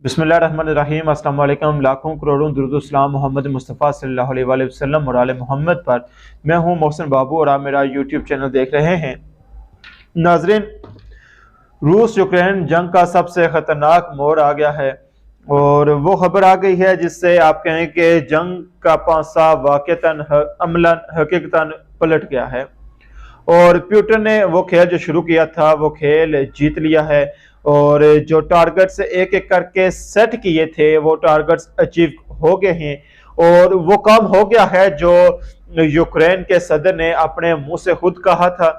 बिस्मिल्लाहिर्रहमानिर्रहीम। अस्सलाम वालेकुम। लाखों करोड़ों दुरूद सलाम मोहम्मद मुस्तफ़ा सल्लल्लाहु अलैहि वसल्लम और आले मोहम्मद पर। मैं हूं मोहसिन बाबू और आप मेरा यूट्यूब चैनल देख रहे हैं। नाजरीन, रूस यूक्रेन जंग का सबसे ख़तरनाक मोड़ आ गया है और वो खबर आ गई है जिससे आप कहें कि जंग का पासा वाक़तन अमलन हकीकतन पलट गया है और प्यूटन ने वो खेल जो शुरू किया था वो खेल जीत लिया है और जो टारगेट्स एक एक करके सेट किए थे वो टारगेट्स अचीव हो गए हैं और वो काम हो गया है जो यूक्रेन के सदर ने अपने मुंह से खुद कहा था।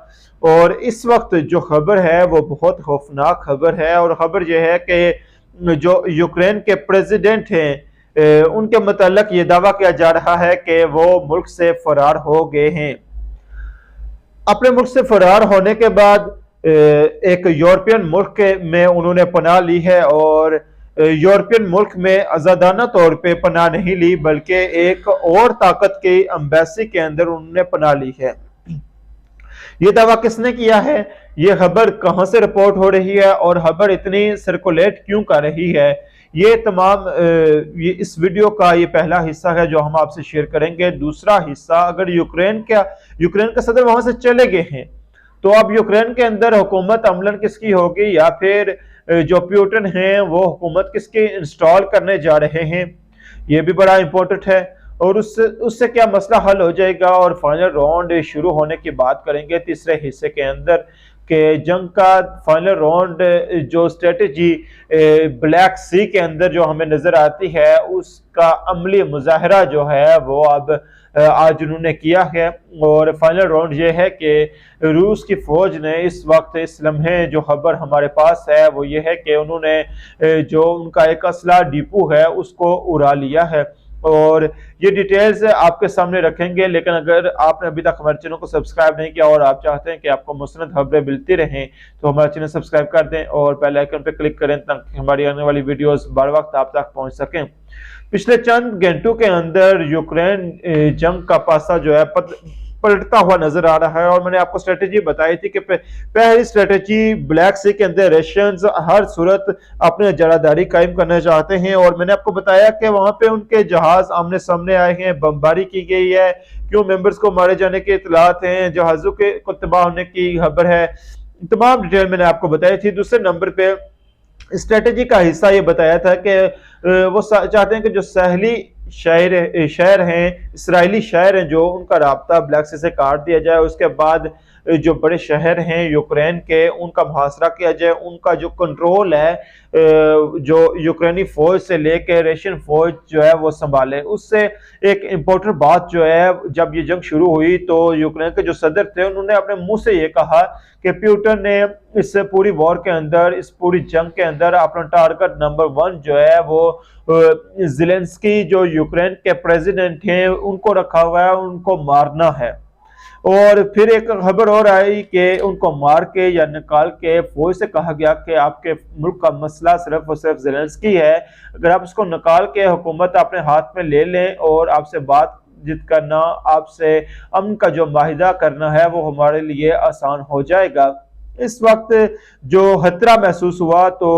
और इस वक्त जो खबर है वो बहुत खौफनाक खबर है और खबर यह है कि जो यूक्रेन के प्रेसिडेंट हैं उनके मुताल्लिक ये दावा किया जा रहा है कि वो मुल्क से फरार हो गए हैं। अपने मुल्क से फरार होने के बाद एक यूरोपियन मुल्क में उन्होंने पनाह ली है और यूरोपियन मुल्क में आज़ादाना तौर पे पनाह नहीं ली बल्कि एक और ताकत की एम्बेसी के अंदर उन्होंने पनाह ली है। ये दावा किसने किया है, ये खबर कहां से रिपोर्ट हो रही है और खबर इतनी सर्कुलेट क्यों कर रही है, ये तमाम ये इस वीडियो का ये पहला हिस्सा है जो हम आपसे शेयर करेंगे। दूसरा हिस्सा, अगर यूक्रेन का सदर वहां से चले गए हैं तो अब यूक्रेन के अंदर हुकूमत अमलन किसकी होगी या फिर जो प्यूटन हैं वो हुकूमत किसकी इंस्टॉल करने जा रहे हैं, ये भी बड़ा इंपॉर्टेंट है। और उससे उससे क्या मसला हल हो जाएगा और फाइनल राउंड शुरू होने की बात करेंगे तीसरे हिस्से के अंदर कि जंग का फाइनल राउंड जो स्ट्रेटजी ब्लैक सी के अंदर जो हमें नजर आती है उसका अमली मुजाहरा जो है वो अब आज उन्होंने किया है। और फाइनल राउंड ये है कि रूस की फौज ने इस वक्त इस लम्हे जो खबर हमारे पास है वो ये है कि उन्होंने जो उनका एक असला डिपो है उसको उड़ा लिया है और ये डिटेल्स आपके सामने रखेंगे। लेकिन अगर आपने अभी तक हमारे चैनल को सब्सक्राइब नहीं किया और आप चाहते हैं कि आपको मुस्नद खबरें मिलती रहें तो हमारा चैनल सब्सक्राइब कर दें और बेल आइकन पर क्लिक करें ताकि हमारी आने वाली वीडियोस बर वक्त आप तक पहुंच सकें। पिछले चंद घंटों के अंदर यूक्रेन जंग का पासा जो है पलटता हुआ नजर आ रहा है और मैंने आपको स्ट्रेटेजी बताई थी कि पहली स्ट्रेटेजी ब्लैक सी के अंदर रशियंस हर सूरत अपने जरादारी कायम करना चाहते हैं और मैंने आपको बताया कि वहां पे उनके जहाज आमने सामने आए हैं, बमबारी की गई है, क्यों मेंबर्स को मारे जाने के इतलात हैं, जहाजों के को तबाह होने की खबर है, तमाम डिटेल मैंने आपको बताई थी। दूसरे नंबर पे स्ट्रेटेजी का हिस्सा ये बताया था कि वो चाहते हैं कि जो सहली शहर हैं, इसराइली शहर हैं, जो उनका राब्ता ब्लैक सी से काट दिया जाए, उसके बाद जो बड़े शहर हैं यूक्रेन के उनका मुहासरा किया जाए, उनका जो कंट्रोल है जो यूक्रेनी फौज से लेकर रशियन फौज जो है वो संभाले। उससे एक इम्पोर्टेंट बात जो है, जब ये जंग शुरू हुई तो यूक्रेन के जो सदर थे उन्होंने अपने मुंह से ये कहा कि प्यूटन ने इस पूरी वॉर के अंदर, इस पूरी जंग के अंदर अपना टारगेट नंबर 1 जो है वो ज़ेलेंस्की जो यूक्रेन के प्रेसिडेंट हैं उनको रखा हुआ है, उनको मारना है। और फिर एक खबर और आई कि उनको मार के या निकाल के फौज से कहा गया कि आपके मुल्क का मसला सिर्फ और सिर्फ ज़ेलेंस्की है, अगर आप उसको निकाल के हुकूमत अपने हाथ में ले लें और आपसे बातचीत करना, आपसे अमन का जो माहिदा करना है वो हमारे लिए आसान हो जाएगा। इस वक्त जो खतरा महसूस हुआ तो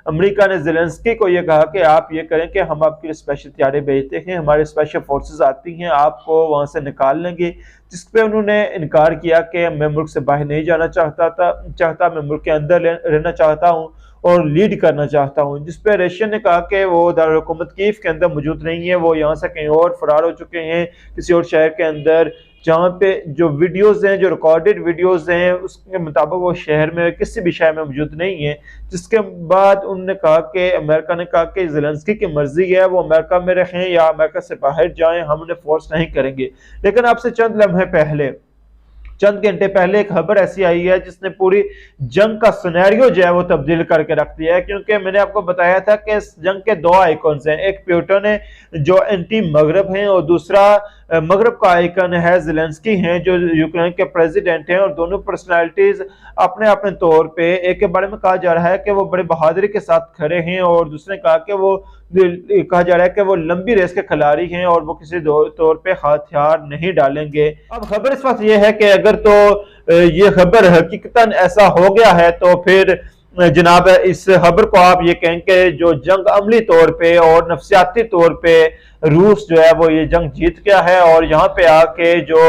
अमेरिका ने ज़ेलेंस्की को यह कहा कि आप ये करें कि हम आपके लिए स्पेशल तैयारी भेजते हैं, हमारी स्पेशल फोर्सेस आती हैं, आपको वहां से निकाल लेंगे। जिस पे उन्होंने इनकार किया कि मैं मुल्क से बाहर नहीं जाना चाहता, मैं मुल्क के अंदर रहना चाहता हूँ और लीड करना चाहता हूँ। जिस पे रशिया ने कहा कि वो दारुल हुकूमत कीव के अंदर मौजूद नहीं है, वो यहाँ से कहीं और फरार हो चुके हैं किसी और शहर के अंदर, जहाँ पे जो वीडियोस हैं, जो रिकॉर्डेड वीडियोस हैं उसके मुताबिक वो शहर में किसी भी शहर में मौजूद नहीं है। जिसके बाद उन्होंने कहा कि अमेरिका ने कहा कि ज़ेलेंस्की की मर्जी है वो अमेरिका में रहें या अमेरिका से बाहर जाएं, हम उन्हें फोर्स नहीं करेंगे। लेकिन आपसे चंद घंटे पहले एक खबर ऐसी आई है जिसने पूरी जंग का सिनेरियो जो है वो तब्दील करके रख दिया है, क्योंकि मैंने आपको बताया था कि इस जंग के 2 आइकॉन्स हैं, एक प्यूटन है जो एंटी मगरब हैं और दूसरा मगरब का आइकन है ज़ेलेंस्की हैं जो यूक्रेन के प्रेसिडेंट हैं। और दोनों पर्सनालिटीज अपने अपने तौर पे, एक के बारे में कहा जा रहा है कि वो बड़े बहादुरी के साथ खड़े हैं और दूसरे ने कहा कि वो कहा जा रहा है कि वो लंबी रेस के खिलाड़ी हैं और वो किसी तौर पे हथियार नहीं डालेंगे। अब खबर इस वक्त ये है कि अगर तो ये खबर हकीकतन ऐसा हो गया है तो फिर जनाब इस खबर को आप ये कहें कि जो जंग अमली तौर पे और नफसियाती तौर पे रूस जो है वो ये जंग जीत गया है और यहाँ पे आके जो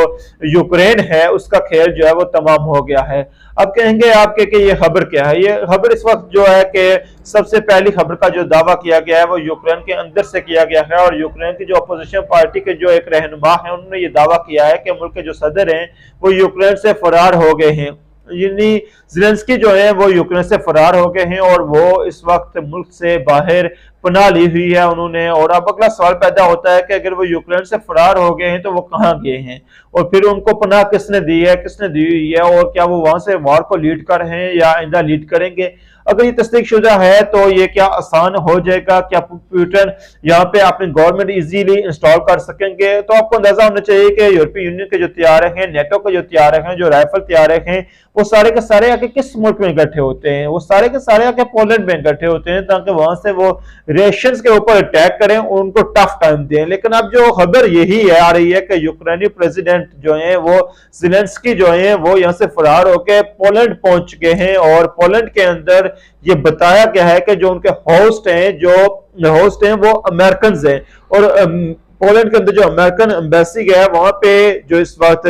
यूक्रेन है उसका खेल जो है वो तमाम हो गया है। अब कहेंगे आपके कि ये खबर क्या है? ये खबर इस वक्त जो है कि सबसे पहली खबर का जो दावा किया गया है वो यूक्रेन के अंदर से किया गया है और यूक्रेन की जो अपोजिशन पार्टी के जो एक रहनुमा है उन्होंने ये दावा किया है कि मुल्क के जो सदर हैं वो यूक्रेन से फरार हो गए हैं। यानी ज़ेलेंस्की जो है वो यूक्रेन से फरार हो गए हैं और वो इस वक्त मुल्क से बाहर पनाह ली हुई है उन्होंने। और अब अगला सवाल पैदा होता है कि अगर वो यूक्रेन से फरार हो गए हैं तो वो कहाँ गए हैं और फिर उनको पनाह किसने दी है, किसने दी हुई है और क्या वो वहां से वार को लीड कर रहे हैं या आइंदा लीड करेंगे? अगर ये तस्दीक शुदा है तो ये क्या आसान हो जाएगा? क्या पुतिन यहाँ पे अपनी गवर्नमेंट इजीली इंस्टॉल कर सकेंगे? तो आपको अंदाजा होना चाहिए कि यूरोपीय यूनियन के जो तैयारे हैं, नेटो के जो तैयारे हैं, जो राइफल तैयारे हैं, वो सारे के सारे आके किस मुल्क में इकट्ठे होते हैं? वो सारे के सारे आके पोलैंड में इकट्ठे होते हैं ताकि वहां से वो रेशंस के ऊपर अटैक करें और उनको टफ टाइम दें। लेकिन अब जो खबर यही है आ रही है कि यूक्रेनी प्रेसिडेंट जो है वो ज़ेलेंस्की जो है वो यहाँ से फरार होकर पोलैंड पहुंच गए हैं और पोलैंड के अंदर ये बताया गया है कि जो उनके होस्ट हैं वो अमेरिकन हैं और पोलैंड के अंदर जो अमेरिकन एम्बेसी है वहां पे जो इस वक्त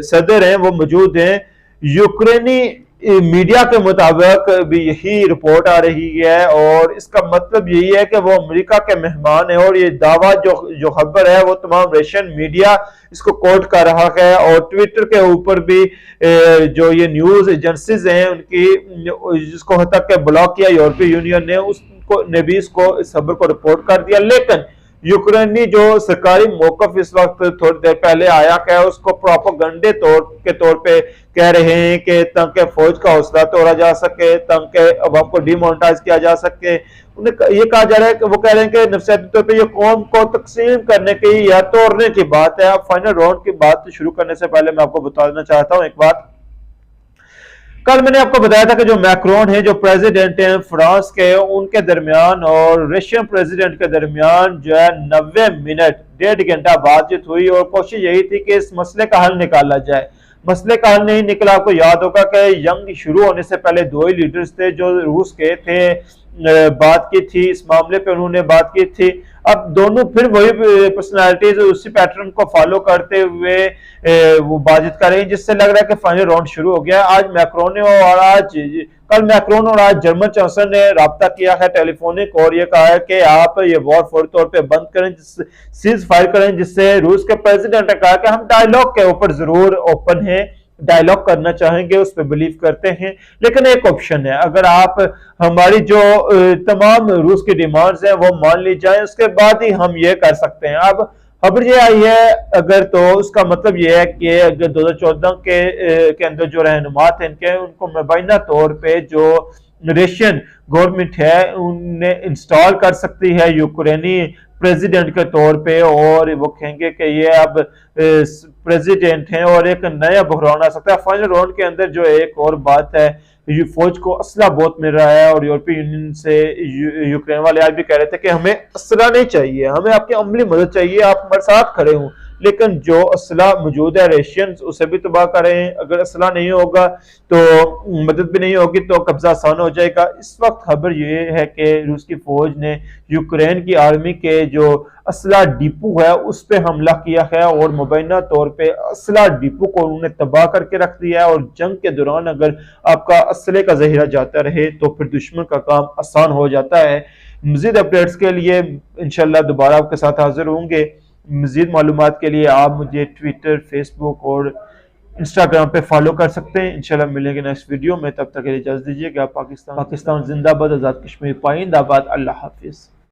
सदर हैं वो मौजूद हैं। यूक्रेनी मीडिया के मुताबिक भी यही रिपोर्ट आ रही है और इसका मतलब यही है कि वो अमेरिका के मेहमान है और ये दावा जो खबर है वो तमाम रशियन मीडिया इसको कोट कर रहा है और ट्विटर के ऊपर भी जो ये न्यूज एजेंसीज हैं उनकी जिसको तक के ब्लॉक किया यूरोपीय यूनियन ने उसको ने भी इसको इस खबर को रिपोर्ट कर दिया। लेकिन यूक्रेनी जो सरकारी मौकफ इस वक्त थोड़ी देर पहले आया है उसको प्रोपेगेंडे के तौर पे कह रहे हैं कि ताकि फौज का हौसला तोड़ा जा सके, ताकि अवाम को डिमोनेटाइज किया जा सके। उन्हें ये कहा जा रहा है कि वो कह रहे हैं कि नफसियाती तौर पे ये कौम को तकसीम करने की या तोड़ने की बात है। अब फाइनल राउंड की बात शुरू करने से पहले मैं आपको बता देना चाहता हूँ एक बात। कल मैंने आपको बताया था कि जो मैक्रोन है, जो प्रेसिडेंट हैं फ्रांस के, उनके दरमियान और रशियन प्रेसिडेंट के दरमियान जो है 90 मिनट 1.5 घंटा बातचीत हुई और कोशिश यही थी कि इस मसले का हल निकाला जाए। मसले का हल नहीं निकला। आपको याद होगा कि जंग शुरू होने से पहले दो ही लीडर्स थे जो रूस के थे, बात की थी इस मामले पे, उन्होंने बात की थी। अब दोनों फिर वही पर्सनालिटीज उसी पैटर्न को फॉलो करते हुए वो बातचीत कर रहे हैं जिससे लग रहा है कि फाइनल राउंड शुरू हो गया। आज मैक्रोन और कल मैक्रोन और आज जर्मन चांसलर ने राब्ता किया है टेलीफोनिक और ये कहा है कि आप ये वॉर फौरी तौर पे बंद करें, सीज फायर करें, जिससे रूस के प्रेसिडेंट ने कहा कि हम डायलॉग के ऊपर जरूर ओपन हैं, डायलॉग करना चाहेंगे, उस पर बिलीव करते हैं। लेकिन एक ऑप्शन है, अगर आप हमारी जो तमाम रूस की डिमांड्स हैं वो मान ली जाए उसके बाद ही हम ये कर सकते हैं। अब खबर ये आई है अगर तो उसका मतलब ये है कि अगर 2014 के अंदर जो रहनुमा थे इनके, उनको मुबैना तौर पे जो रशियन गवर्नमेंट है उन्हें इंस्टॉल कर सकती है यूक्रेनी प्रेसिडेंट के तौर पे और वो कहेंगे कि ये अब प्रेसिडेंट हैं और एक नया बहरान आ सकता है। फाइनल राउंड के अंदर जो एक और बात है, फौज को असला बहुत मिल रहा है और यूरोपीय यूनियन से यूक्रेन वाले आज भी कह रहे थे कि हमें असला नहीं चाहिए, हमें आपकी अमली मदद चाहिए, आप हमारे साथ खड़े हों। लेकिन जो असला मौजूद है रशियंस उसे भी तबाह करें, अगर असला नहीं होगा तो मदद भी नहीं होगी तो कब्जा आसान हो जाएगा। इस वक्त खबर ये है कि रूस की फौज ने यूक्रेन की आर्मी के जो असला डिपो है उस पर हमला किया है और मुबैना तौर पे असला डिपो को उन्होंने तबाह करके रख दिया है और जंग के दौरान अगर आपका असले का जहीरा जाता रहे तो फिर दुश्मन का काम आसान हो जाता है। मजीद अपडेट्स के लिए इंशाल्लाह दोबारा आपके साथ हाजिर होंगे। मजीद मालूमात के लिए आप मुझे ट्विटर, फेसबुक और इंस्टाग्राम पे फॉलो कर सकते हैं। इंशाल्लाह मिलेंगे नेक्स्ट वीडियो में, तब तक के लिए इजाजत दीजिएगा। पाकिस्तान जिंदाबाद, आजाद कश्मीर पाइंदाबाद। अल्लाह हाफिज।